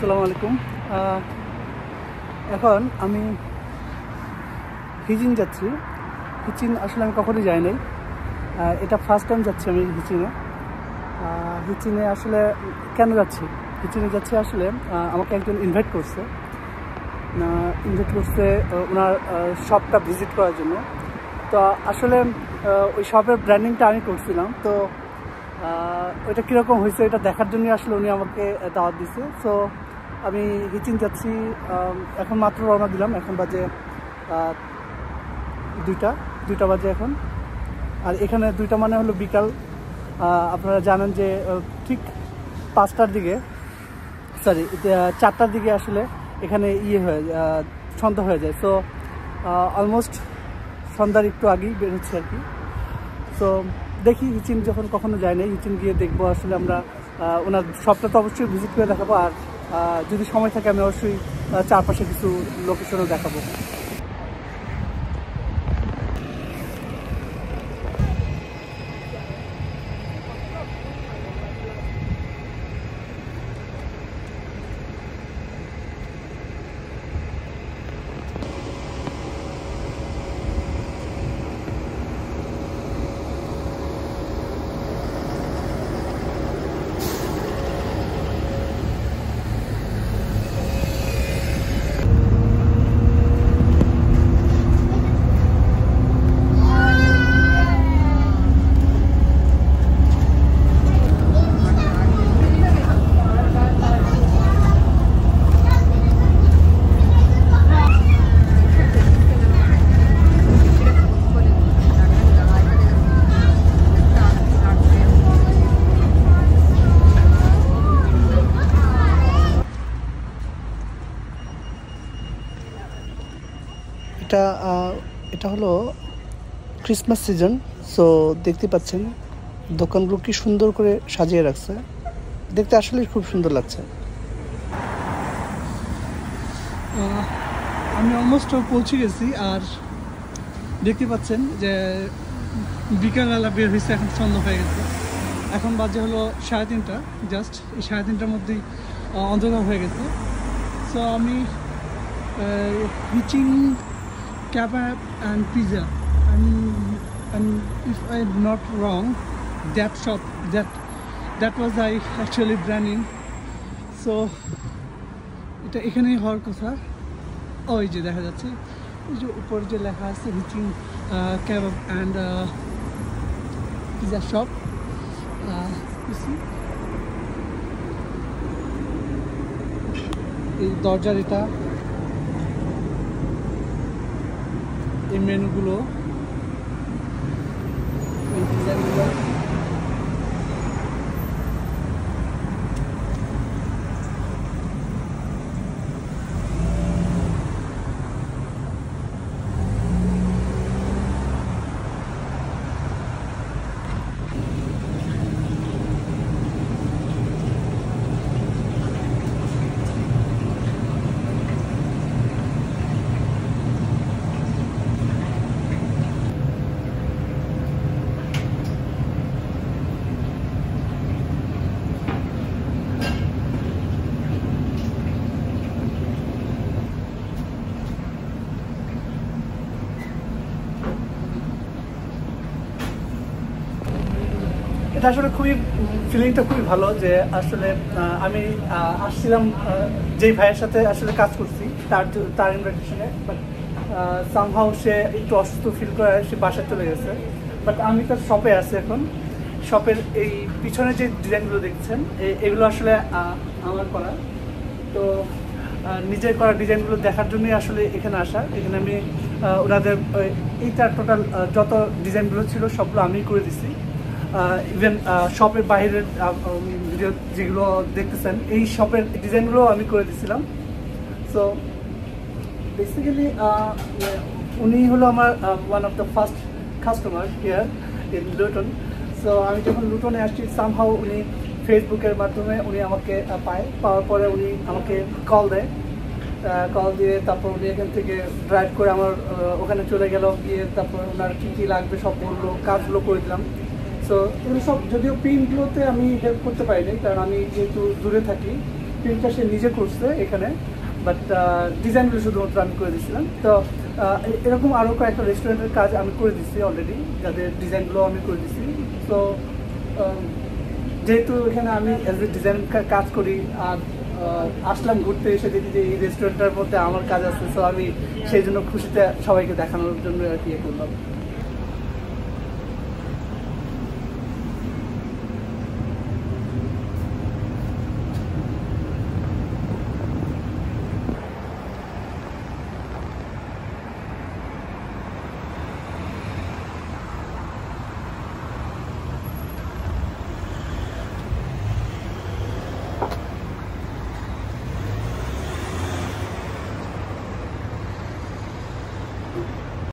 আসসালামু আলাইকুম। এখন আমি হিচিন যাচ্ছি। হিচিন আসলে আমি কখনোই যাই নাই, এটা ফার্স্ট টাইম যাচ্ছি আমি হিচিনে। হিচিনে আসলে কেন যাচ্ছি? হিচিনে যাচ্ছি আসলে আমাকে একজন ইনভাইট করছে ওনার শপটা ভিজিট করার জন্য। তো আসলে ওই শপের ব্র্যান্ডিংটা আমি করছিলাম, তো ওইটা কীরকম হয়েছে এটা দেখার জন্যই আসলে উনি আমাকে দাওয়াত দিছে। সো আমি হিচিন যাচ্ছি, এখন মাত্র রওনা দিলাম। এখন বাজে দুইটা বাজে এখন। আর এখানে 2টা মানে হলো বিকাল। আপনারা জানেন যে ঠিক 5টার দিকে, সরি 4টার দিকে আসলে এখানে সন্ধ্যা হয়ে যায়। সো অলমোস্ট সন্ধ্যার একটু আগেই বেরোচ্ছি আর কি। সো দেখি, হিচিন যখন কখনো যায় না, হিচিন গিয়ে দেখবো আসলে আমরা ওনার শপটা তো অবশ্যই ভিজিট করে দেখাবো। আর যদি সময় থাকে আমি অবশ্যই চারপাশে কিছু লোকেশনও দেখাবো। এটা হলো ক্রিসমাস সিজন। সো দেখতে পাচ্ছেন দোকানগুলো কি সুন্দর করে সাজিয়ে রাখছে, দেখতে আসলে খুব সুন্দর লাগছে। আমি অলমোস্ট পৌঁছে গেছি। আর দেখতে পাচ্ছেন যে বিকালবেলা বের হয়েছে, এখন সন্ধ্যা হয়ে গেছে। এখন বাজে হলো 3:30, জাস্ট এই 3:30টার মধ্যেই অন্ধকার হয়ে গেছে। সো আমি হিচিন kebab and pizza, and if I'm not wrong, that shop that was I actually branding. So এটা এখানেই হওয়ার কথা। ওই যে দেখা যাচ্ছে, এই যে উপরে যে লেখা আছে হিচিন kebab and pizza shop, you see এই দরজার এটা, এই মেনুগুলো, এই ডিজাইনগুলো। এটা আসলে ফিলিংটা খুবই ভালো যে আসলে আমি আসছিলাম যেই ভাইয়ের সাথে আসলে কাজ করছি তার ইনভাইটেশনে, বাট সামহাউ সে একটু অসুস্থ ফিল করে সে বাসায় চলে গেছে। বাট আমি তার শপে আছি এখন। শপের এই পিছনে যে ডিজাইনগুলো দেখছেন এগুলো আসলে আমার করা। তো নিজের করা ডিজাইনগুলো দেখার জন্যই আসলে এখানে আসা। এখানে আমি ওনাদের এইটার টোটাল যত ডিজাইনগুলো ছিল সবগুলো আমি করে দিছি। ইভেন শপের বাইরের ভিডিও যেগুলো দেখতেছেন এই শপের ডিজাইনগুলো আমি করে দিয়েছিলাম। সো বেসিক্যালি উনি হলো আমার one of the first customer here in Luton. So আমি যখন লুটনে আসছি, সামহাউ উনি ফেসবুকের মাধ্যমে উনি আমাকে পাওয়ার পরে উনি আমাকে কল দিয়ে তারপর উনি এখান থেকে ড্রাইভ করে আমার ওখানে চলে গেল, গিয়ে তারপর ওনার কী কী লাগবে সব বললো, কাজগুলো করে দিলাম। সো এগুলো সব যদিও প্রিন্টগুলোতে আমি হেল্প করতে পারিনি, কারণ আমি যেহেতু দূরে থাকি। প্রিন্টটা সে নিজে করছে এখানে, বাট ডিজাইনগুলো শুধুমাত্র আমি করে দিয়েছিলাম। তো এরকম আরও কয়েকটা রেস্টুরেন্টের কাজ আমি করে দিচ্ছি অলরেডি, যাদের ডিজাইনগুলো আমি করে দিচ্ছি। তো যেহেতু এখানে আমি অ্যাজ এ ডিজাইন কাজ করি, আর আসলাম ঘুরতে, এসে দেখি যে এই রেস্টুরেন্টটার মধ্যে আমার কাজ আছে, তো আমি সেই জন্য খুশিতে সবাইকে দেখানোর জন্য আর কি করলাম।